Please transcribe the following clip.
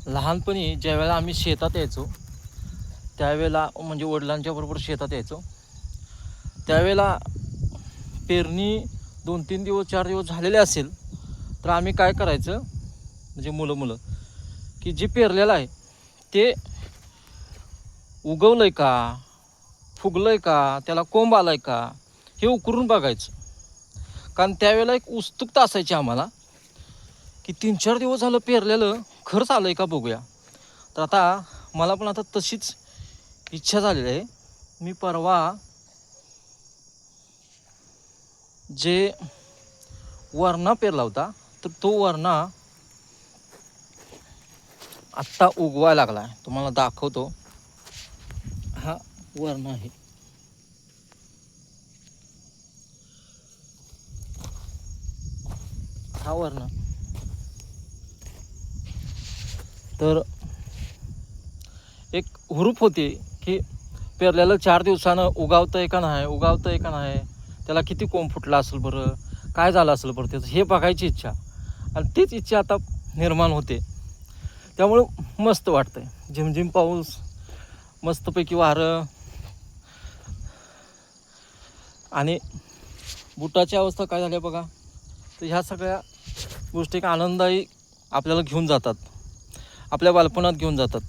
लहानपणी ज्यावेळेला आम्ही शेतात यायचो त्यावेळेला म्हणजे वडिलांच्या बरोबर शेतात यायचो त्यावेळेला पेरणी 2-3 दिवस 4 दिवस झालेले असेल तर आम्ही काय करायचं म्हणजे मुलं की जे पेरलेलं आहे ते उगवलं आहे का, फुगलं आहे का, त्याला कोंब आला आहे का हे उकरून बघायचं. कारण त्यावेळेला एक उत्सुकता असायची आम्हाला की 3-4 दिवस झालं पेरलेलं खरंच आलं आहे का बघूया. तर आता मला पण आता तशीच इच्छा झालेली आहे. मी परवा जे वरणा पेरला होता तर तो वरणा आत्ता उगवायला लागला आहे. तुम्हाला दाखवतो. हा वरणा आहे. हा वरणा तर एक हुरूप होती की पेरलेलं 4 दिवसानं उगावतंय का नाही, त्याला किती कोंब फुटला असेल बरं, काय झालं असेल बरं त्याचं हे बघायची इच्छा आणि तीच इच्छा आता निर्माण होते. त्यामुळं मस्त वाटतंय. झिमझिम पाऊस, मस्तपैकी वारं आणि बुटाची अवस्था काय झाली बघा. तर ह्या सगळ्या गोष्टी एक आनंददायी आपल्याला घेऊन जातात, आपल्या बालपणात घेऊन जातात.